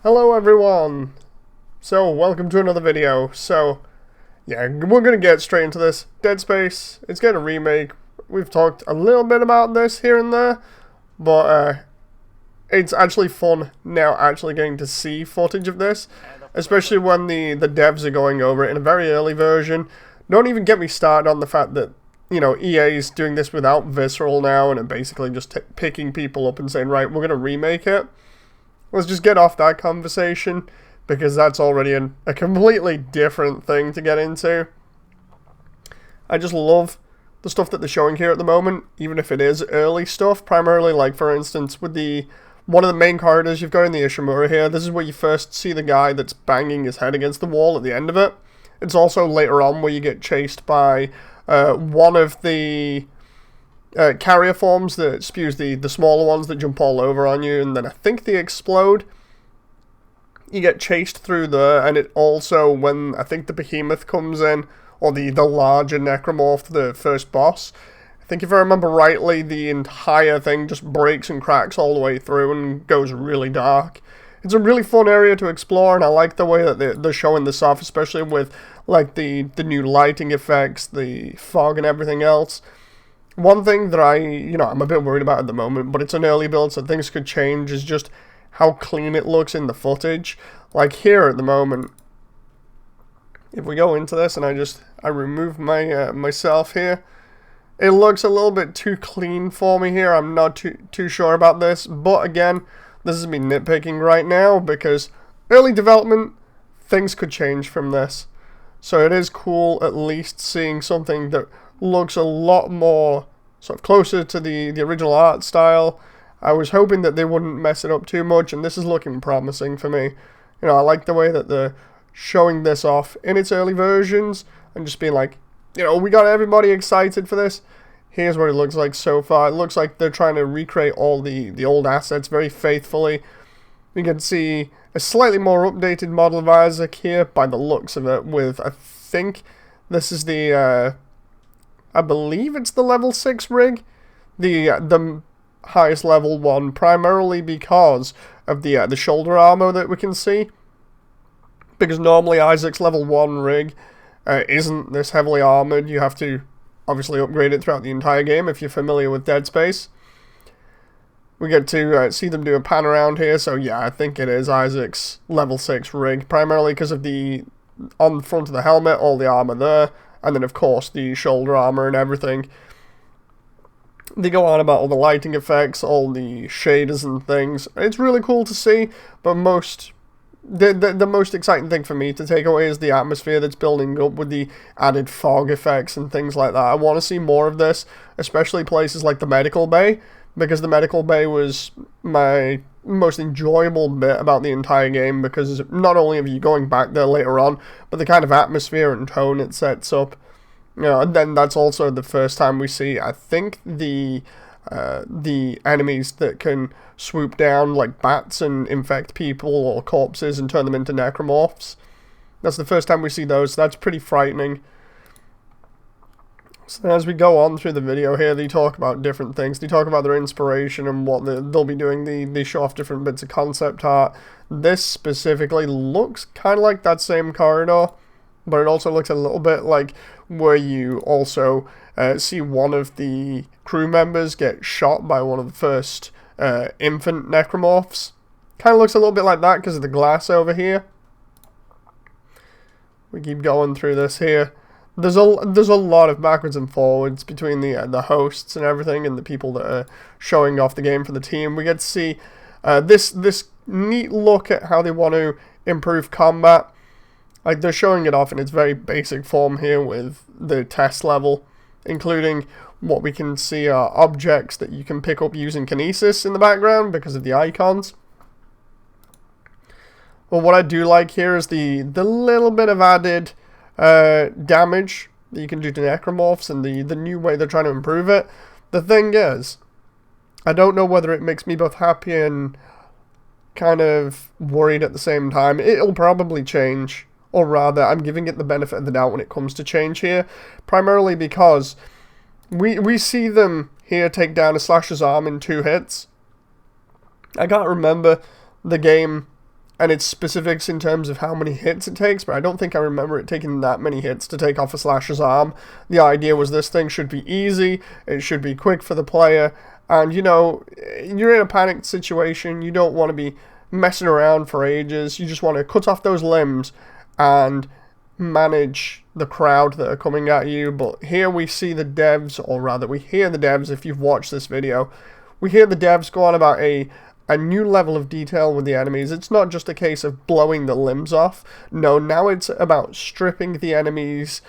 Hello everyone! So, welcome to another video. Yeah, we're gonna get straight into this. Dead Space, it's getting a remake. We've talked a little bit about this here and there, but it's actually fun now actually getting to see footage of this, especially when the devs are going over it in a very early version. Don't even get me started on the fact that, EA is doing this without Visceral now, and are basically just picking people up and saying, right, we're gonna remake it. Let's just get off that conversation, because that's already a completely different thing to get into. I just love the stuff that they're showing here at the moment, even if it is early stuff. Primarily, like, for instance, with one of the main corridors you've got in the Ishimura here, this is where you first see the guy that's banging his head against the wall at the end of it. It's also later on where you get chased by one of the carrier forms that spews the smaller ones that jump all over on you, and then I think they explode. You get chased through there, and it also, when I think the behemoth comes in, or the larger necromorph, the first boss, I think if I remember rightly, the entire thing just breaks and cracks all the way through and goes really dark. It's a really fun area to explore, and I like the way that they're showing this off, especially with like the new lighting effects, the fog and everything else. One thing that I'm a bit worried about at the moment, but it's an early build, so things could change, is just how clean it looks in the footage. Like here at the moment, if we go into this and I remove my myself here, it looks a little bit too clean for me here. I'm not too sure about this, but again, this is me nitpicking right now, because early development, things could change from this. So it is cool at least seeing something that looks a lot more sort of closer to the original art style. I was hoping that they wouldn't mess it up too much, and this is looking promising for me. I like the way that they're showing this off in its early versions, and just being like, we got everybody excited for this. Here's what it looks like so far. It looks like they're trying to recreate all the old assets very faithfully. We can see a slightly more updated model of Isaac here by the looks of it, with, I think this is the I believe it's the level 6 rig, the highest level one, primarily because of the shoulder armor that we can see. Because normally Isaac's level 1 rig isn't this heavily armored. You have to obviously upgrade it throughout the entire game if you're familiar with Dead Space. We get to see them do a pan around here, so yeah, I think it is Isaac's level 6 rig, primarily because of on the front of the helmet, all the armor there, and then of course the shoulder armor and everything. They go on about all the lighting effects, all the shaders and things. It's really cool to see, but the most exciting thing for me to take away is the atmosphere that's building up with the added fog effects and things like that. I want to see more of this, especially places like the medical bay, because the medical bay was my most enjoyable bit about the entire game, because not only are you going back there later on, but the kind of atmosphere and tone it sets up. And then that's also the first time we see, I think, the enemies that can swoop down like bats and infect people or corpses and turn them into necromorphs. That's the first time we see those, so that's pretty frightening. So as we go on through the video here, they talk about different things. They talk about their inspiration and what they'll be doing. They show off different bits of concept art. This specifically looks kind of like that same corridor, but it also looks a little bit like where you also see one of the crew members get shot by one of the first infant necromorphs. Kind of looks a little bit like that because of the glass over here. We keep going through this here. There's a lot of backwards and forwards between the hosts and everything, and the people that are showing off the game for the team. We get to see this neat look at how they want to improve combat. Like, they're showing it off in its very basic form here with the test level, including what we can see are objects that you can pick up using kinesis in the background because of the icons. Well, what I do like here is the little bit of added damage that you can do to necromorphs, and the new way they're trying to improve it. The thing is, I don't know whether it makes me both happy and kind of worried at the same time. It'll probably change, or rather, I'm giving it the benefit of the doubt when it comes to change here, primarily because we see them here take down a Slasher's arm in 2 hits. I can't remember the game and its specifics in terms of how many hits it takes, but I don't think I remember it taking that many hits to take off a slasher's arm. The idea was this thing should be easy, it should be quick for the player, and you know, you're in a panicked situation, you don't want to be messing around for ages, you just want to cut off those limbs and manage the crowd that are coming at you. But here we see the devs, or rather we hear the devs, if you've watched this video, we hear the devs go on about a new level of detail with the enemies. It's not just a case of blowing the limbs off. No, now it's about stripping the enemy's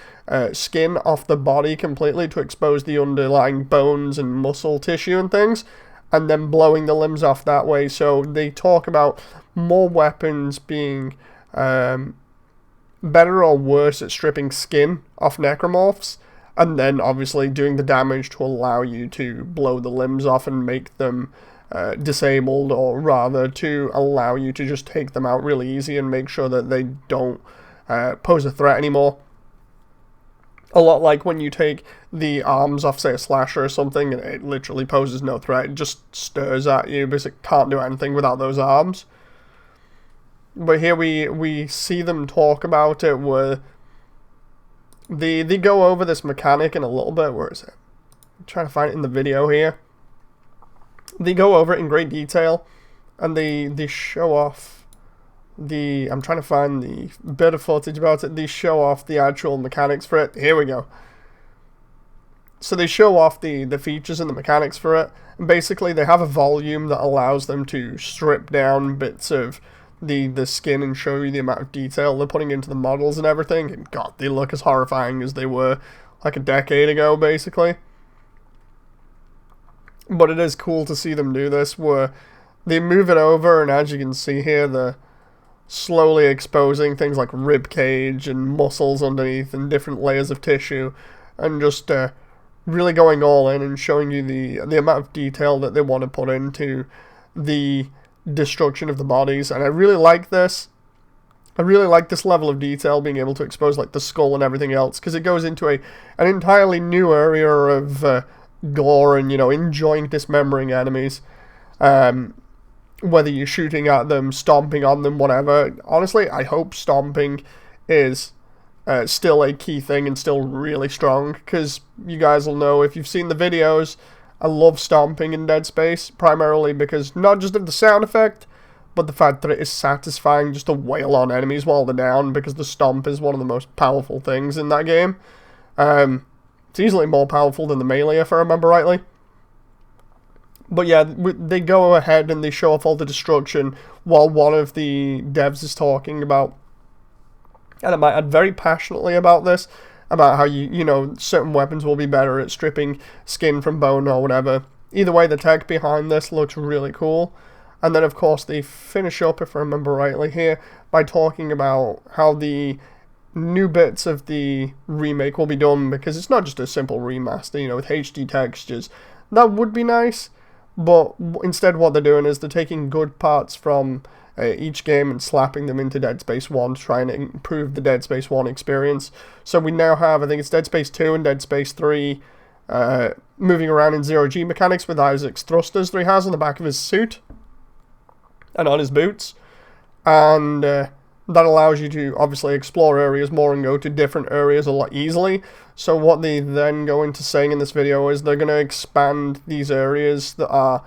skin off the body completely to expose the underlying bones and muscle tissue and things, and then blowing the limbs off that way. So they talk about more weapons being better or worse at stripping skin off necromorphs, and then obviously doing the damage to allow you to blow the limbs off and make them disabled, or rather to allow you to just take them out really easy and make sure that they don't pose a threat anymore. A lot like when you take the arms off, say, a slasher or something, and it literally poses no threat, it just stares at you because it can't do anything without those arms. But here we see them talk about it, where they go over this mechanic in a little bit. Where is it? I'm trying to find it in the video here. They go over it in great detail, and they show off the... I'm trying to find the bit of footage about it. They show off the actual mechanics for it. Here we go. So they show off the features and the mechanics for it. And basically, they have a volume that allows them to strip down bits of the skin and show you the amount of detail they're putting into the models and everything. And God, they look as horrifying as they were like a decade ago, basically. But it is cool to see them do this, where they move it over, and as you can see here, they're slowly exposing things like rib cage and muscles underneath and different layers of tissue, and just really going all in and showing you the amount of detail that they want to put into the destruction of the bodies. And I really like this. I really like this level of detail, being able to expose like the skull and everything else, because it goes into an entirely new area of gore and, you know, enjoying dismembering enemies, whether you're shooting at them, stomping on them, whatever. Honestly, I hope stomping is still a key thing and still really strong, because you guys will know, if you've seen the videos, I love stomping in Dead Space, primarily because not just of the sound effect, but the fact that it is satisfying just to wail on enemies while they're down, because the stomp is one of the most powerful things in that game. It's easily more powerful than the melee, if I remember rightly. But yeah, they go ahead and they show off all the destruction while one of the devs is talking about, and I might add very passionately about this, about how you know, certain weapons will be better at stripping skin from bone or whatever. Either way, the tech behind this looks really cool. And then of course they finish up, if I remember rightly here, by talking about how the new bits of the remake will be done, because it's not just a simple remaster, you know, with HD textures. That would be nice, but instead what they're doing is they're taking good parts from each game and slapping them into Dead Space 1 to try and improve the Dead Space 1 experience. So we now have, I think it's Dead Space 2 and Dead Space 3 moving around in zero-G mechanics with Isaac's thrusters that he has on the back of his suit and on his boots. And that allows you to obviously explore areas more and go to different areas a lot easily. So what they then go into saying in this video is they're going to expand these areas that are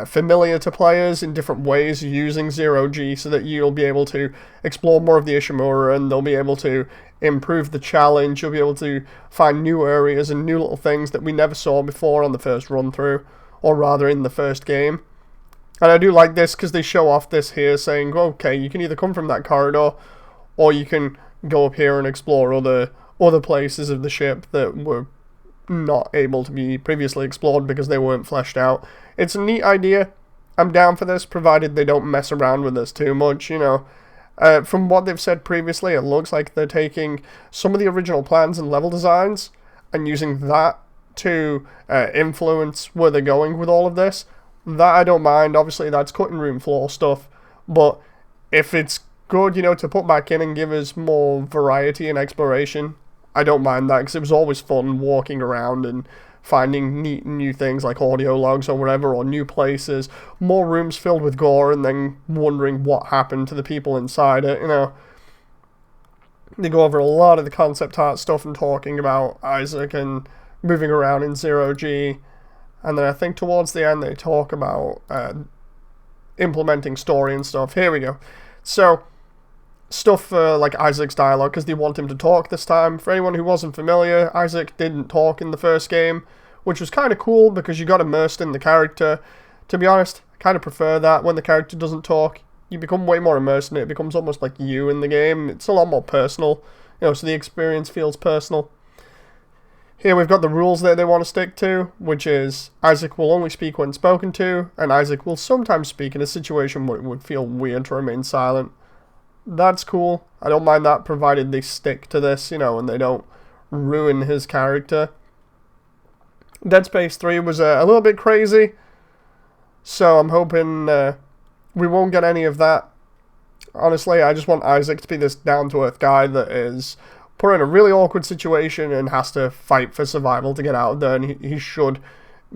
familiar to players in different ways using zero-G, so that you'll be able to explore more of the Ishimura, and they'll be able to improve the challenge. You'll be able to find new areas and new little things that we never saw before on the first run through, or rather in the first game. And I do like this because they show off this here, saying, okay, you can either come from that corridor, or you can go up here and explore other places of the ship that were not able to be previously explored because they weren't fleshed out. It's a neat idea. I'm down for this, provided they don't mess around with this too much, you know. From what they've said previously, it looks like they're taking some of the original plans and level designs and using that to influence where they're going with all of this. That I don't mind. Obviously, that's cutting room floor stuff. But if it's good, you know, to put back in and give us more variety and exploration, I don't mind that, because it was always fun walking around and finding neat new things like audio logs or whatever, or new places, more rooms filled with gore, and then wondering what happened to the people inside it, you know. They go over a lot of the concept art stuff and talking about Isaac and moving around in Zero G, and then I think towards the end they talk about implementing story and stuff. Here we go. So, stuff for like Isaac's dialogue, because they want him to talk this time. For anyone who wasn't familiar, Isaac didn't talk in the first game, which was kind of cool because you got immersed in the character. To be honest, I kind of prefer that when the character doesn't talk. You become way more immersed in it. It becomes almost like you in the game. It's a lot more personal, you know, so the experience feels personal. Here we've got the rules that they want to stick to, which is Isaac will only speak when spoken to, and Isaac will sometimes speak in a situation where it would feel weird to remain silent. That's cool. I don't mind that, provided they stick to this, you know, and they don't ruin his character. Dead Space 3 was a little bit crazy, so I'm hoping we won't get any of that. Honestly, I just want Isaac to be this down-to-earth guy that is put in a really awkward situation and has to fight for survival to get out of there, and he should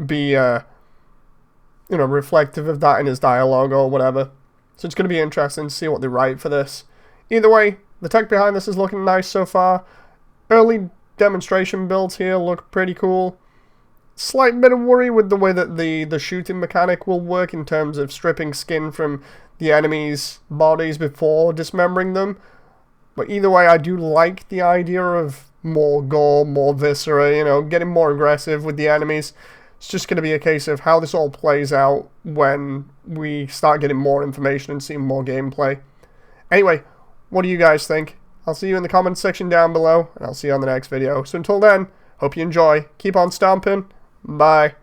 be, you know, reflective of that in his dialogue or whatever. So it's going to be interesting to see what they write for this. Either way, the tech behind this is looking nice so far. Early demonstration builds here look pretty cool. Slight bit of worry with the way that the shooting mechanic will work in terms of stripping skin from the enemies' bodies before dismembering them. But either way, I do like the idea of more gore, more viscera, you know, getting more aggressive with the enemies. It's just going to be a case of how this all plays out when we start getting more information and seeing more gameplay. Anyway, what do you guys think? I'll see you in the comments section down below, and I'll see you on the next video. So until then, hope you enjoy. Keep on stomping. Bye.